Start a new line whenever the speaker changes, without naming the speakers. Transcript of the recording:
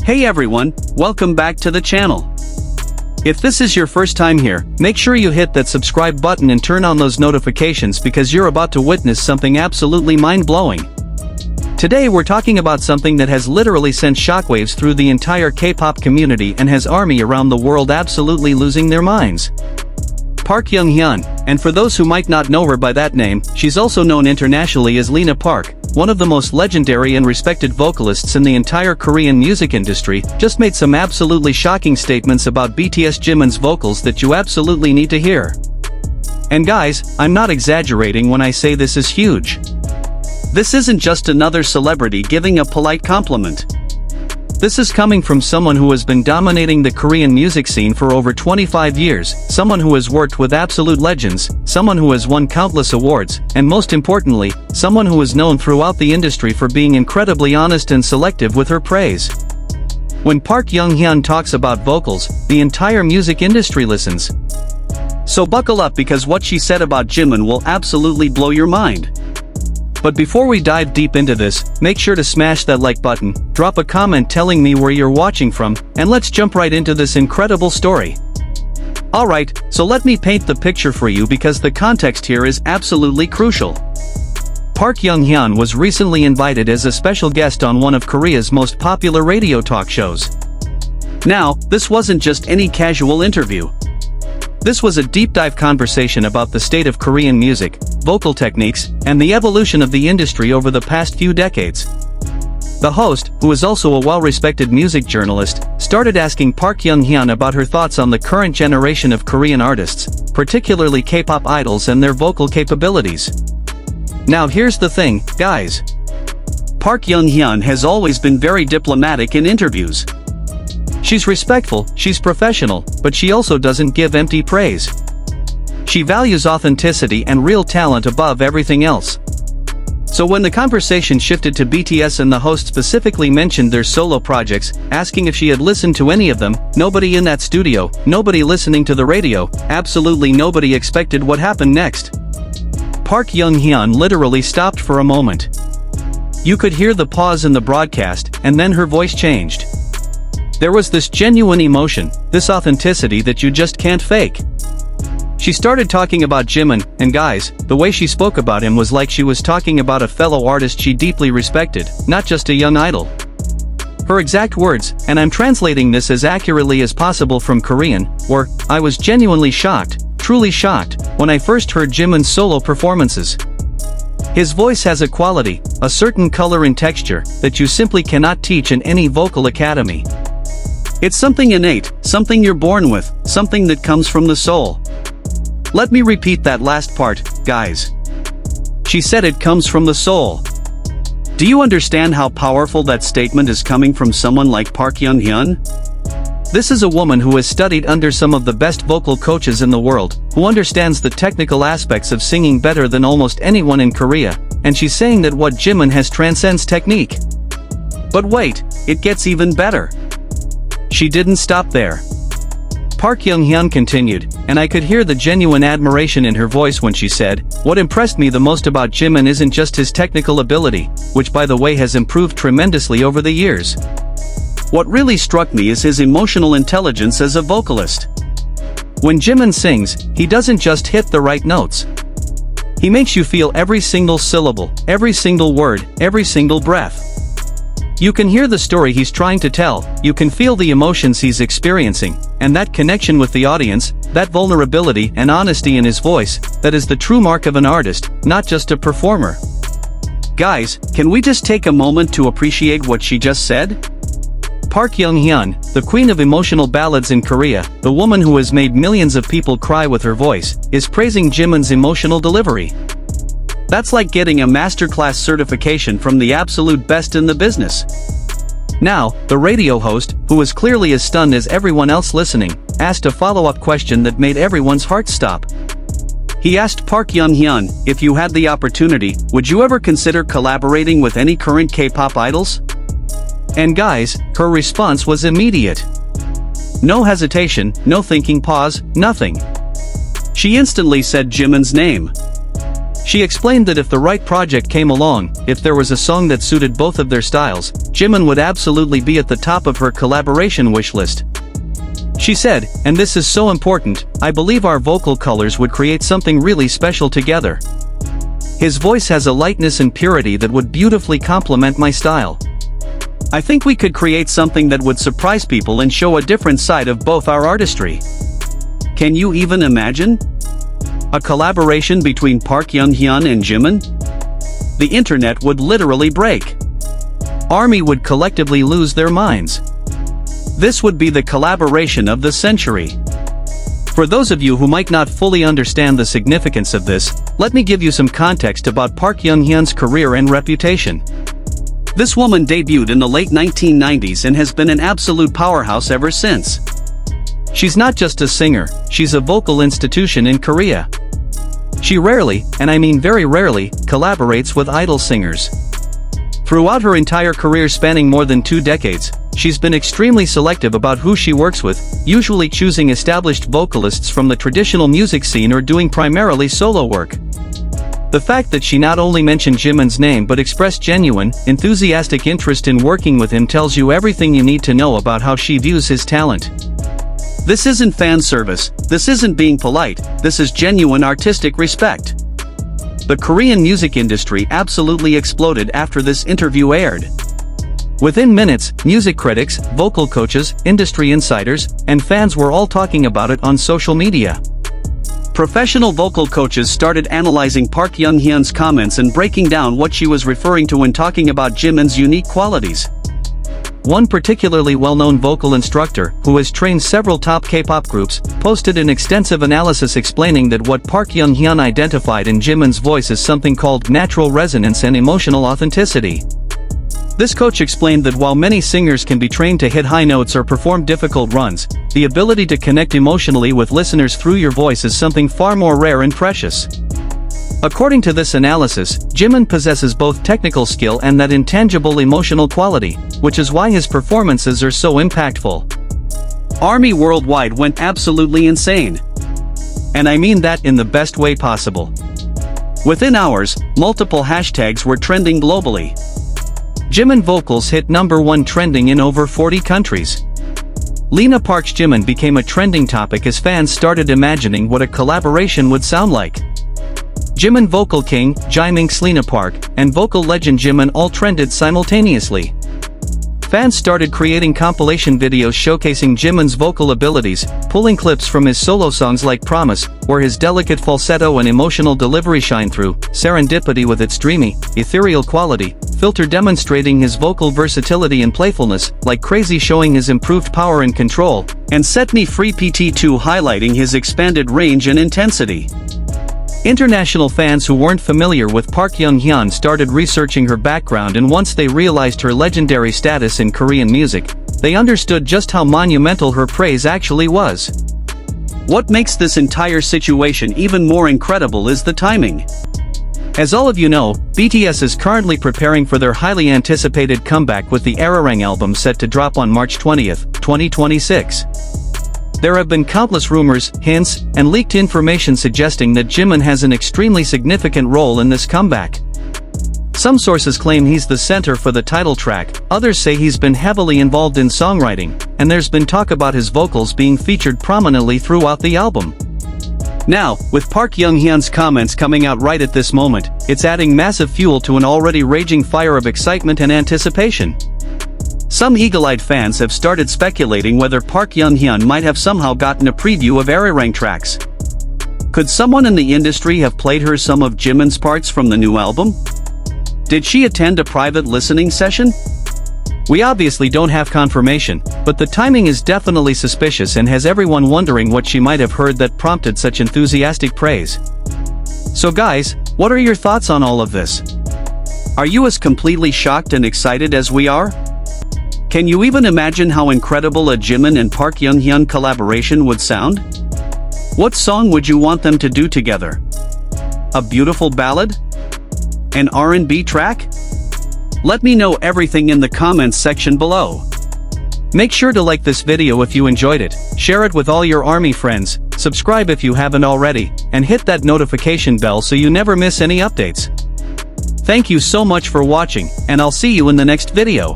Hey everyone, welcome back to the channel. If this is your first time here, make sure you hit that subscribe button and turn on those notifications because you're about to witness something absolutely mind-blowing. Today we're talking about something that has literally sent shockwaves through the entire K-pop community and has army around the world absolutely losing their minds. Park Jung Hyun, and for those who might not know her by that name, she's also known internationally as Lena Park, one of the most legendary and respected vocalists in the entire Korean music industry, just made some absolutely shocking statements about BTSJimin's vocals that you absolutely need to hear. And guys, I'm not exaggerating when I say this is huge. This isn't just another celebrity giving a polite compliment. This is coming from someone who has been dominating the Korean music scene for over 25 years, someone who has worked with absolute legends, someone who has won countless awards, and most importantly, someone who is known throughout the industry for being incredibly honest and selective with her praise. When Park Jung Hyun talks about vocals, the entire music industry listens. So buckle up because what she said about Jimin will absolutely blow your mind. But before we dive deep into this, make sure to smash that like button, drop a comment telling me where you're watching from, and let's jump right into this incredible story. Alright, so let me paint the picture for you because the context here is absolutely crucial. Park Jung Hyun was recently invited as a special guest on one of Korea's most popular radio talk shows. Now, this wasn't just any casual interview. This was a deep-dive conversation about the state of Korean music, vocal techniques, and the evolution of the industry over the past few decades. The host, who is also a well-respected music journalist, started asking Park Jung Hyun about her thoughts on the current generation of Korean artists, particularly K-pop idols and their vocal capabilities. Now here's the thing, guys. Park Jung Hyun has always been very diplomatic in interviews. She's respectful, she's professional, but she also doesn't give empty praise. She values authenticity and real talent above everything else. So when the conversation shifted to BTS and the host specifically mentioned their solo projects, asking if she had listened to any of them, nobody in that studio, nobody listening to the radio, absolutely nobody expected what happened next. Park Jung Hyun literally stopped for a moment. You could hear the pause in the broadcast, and then her voice changed. There was this genuine emotion, this authenticity that you just can't fake. She started talking about Jimin, and guys, the way she spoke about him was like she was talking about a fellow artist she deeply respected, not just a young idol. Her exact words, and I'm translating this as accurately as possible from Korean, were, "I was genuinely shocked, truly shocked, when I first heard Jimin's solo performances. His voice has a quality, a certain color and texture, that you simply cannot teach in any vocal academy. It's something innate, something you're born with, something that comes from the soul." Let me repeat that last part, guys. She said it comes from the soul. Do you understand how powerful that statement is coming from someone like Park Jung Hyun? This is a woman who has studied under some of the best vocal coaches in the world, who understands the technical aspects of singing better than almost anyone in Korea, and she's saying that what Jimin has transcends technique. But wait, it gets even better. She didn't stop there. Park Jung Hyun continued, and I could hear the genuine admiration in her voice when she said, "What impressed me the most about Jimin isn't just his technical ability, which by the way has improved tremendously over the years. What really struck me is his emotional intelligence as a vocalist. When Jimin sings, he doesn't just hit the right notes. He makes you feel every single syllable, every single word, every single breath. You can hear the story he's trying to tell, you can feel the emotions he's experiencing, and that connection with the audience, that vulnerability and honesty in his voice, that is the true mark of an artist, not just a performer." Guys, can we just take a moment to appreciate what she just said? Park Jung Hyun, the queen of emotional ballads in Korea, the woman who has made millions of people cry with her voice, is praising Jimin's emotional delivery. That's like getting a masterclass certification from the absolute best in the business. Now, the radio host, who was clearly as stunned as everyone else listening, asked a follow-up question that made everyone's heart stop. He asked Park Jung Hyun, if you had the opportunity, would you ever consider collaborating with any current K-pop idols? And guys, her response was immediate. No hesitation, no thinking pause, nothing. She instantly said Jimin's name. She explained that if the right project came along, if there was a song that suited both of their styles, Jimin would absolutely be at the top of her collaboration wish list. She said, "And this is so important, I believe our vocal colors would create something really special together. His voice has a lightness and purity that would beautifully complement my style. I think we could create something that would surprise people and show a different side of both our artistry." Can you even imagine? A collaboration between Park Jung Hyun and Jimin? The internet would literally break. ARMY would collectively lose their minds. This would be the collaboration of the century. For those of you who might not fully understand the significance of this, let me give you some context about Park Jung Hyun's career and reputation. This woman debuted in the late 1990s and has been an absolute powerhouse ever since. She's not just a singer, she's a vocal institution in Korea. She rarely, and I mean very rarely, collaborates with idol singers. Throughout her entire career spanning more than 2 decades, she's been extremely selective about who she works with, usually choosing established vocalists from the traditional music scene or doing primarily solo work. The fact that she not only mentioned Jimin's name but expressed genuine, enthusiastic interest in working with him tells you everything you need to know about how she views his talent. This isn't fan service, this isn't being polite, this is genuine artistic respect. The Korean music industry absolutely exploded after this interview aired. Within minutes, music critics, vocal coaches, industry insiders, and fans were all talking about it on social media. Professional vocal coaches started analyzing Park Jung Hyun's comments and breaking down what she was referring to when talking about Jimin's unique qualities. One particularly well-known vocal instructor, who has trained several top K-pop groups, posted an extensive analysis explaining that what Park Jung Hyun identified in Jimin's voice is something called natural resonance and emotional authenticity. This coach explained that while many singers can be trained to hit high notes or perform difficult runs, the ability to connect emotionally with listeners through your voice is something far more rare and precious. According to this analysis, Jimin possesses both technical skill and that intangible emotional quality, which is why his performances are so impactful. ARMY worldwide went absolutely insane. And I mean that in the best way possible. Within hours, multiple hashtags were trending globally. Jimin vocals hit #1 trending in over 40 countries. Lena Park's Jimin became a trending topic as fans started imagining what a collaboration would sound like. Jimin vocal king, Jimin's Lena Park, and vocal legend Jimin all trended simultaneously. Fans started creating compilation videos showcasing Jimin's vocal abilities, pulling clips from his solo songs like Promise, where his delicate falsetto and emotional delivery shine through, Serendipity with its dreamy, ethereal quality, Filter demonstrating his vocal versatility and playfulness, like Crazy showing his improved power and control, and Set Me Free PT2 highlighting his expanded range and intensity. International fans who weren't familiar with Park Jung Hyun started researching her background, and once they realized her legendary status in Korean music, they understood just how monumental her praise actually was. What makes this entire situation even more incredible is the timing. As all of you know, BTS is currently preparing for their highly anticipated comeback with the Ararang album set to drop on March 20th, 2026. There have been countless rumors, hints, and leaked information suggesting that Jimin has an extremely significant role in this comeback. Some sources claim he's the center for the title track, others say he's been heavily involved in songwriting, and there's been talk about his vocals being featured prominently throughout the album. Now, with Park Jung Hyun's comments coming out right at this moment, it's adding massive fuel to an already raging fire of excitement and anticipation. Some eagle-eyed fans have started speculating whether Park Jung Hyun might have somehow gotten a preview of Ararang tracks. Could someone in the industry have played her some of Jimin's parts from the new album? Did she attend a private listening session? We obviously don't have confirmation, but the timing is definitely suspicious and has everyone wondering what she might have heard that prompted such enthusiastic praise. So guys, what are your thoughts on all of this? Are you as completely shocked and excited as we are? Can you even imagine how incredible a Jimin and Park Jung Hyun collaboration would sound? What song would you want them to do together? A beautiful ballad? An R&B track? Let me know everything in the comments section below. Make sure to like this video if you enjoyed it, share it with all your army friends, subscribe if you haven't already, and hit that notification bell so you never miss any updates. Thank you so much for watching, and I'll see you in the next video.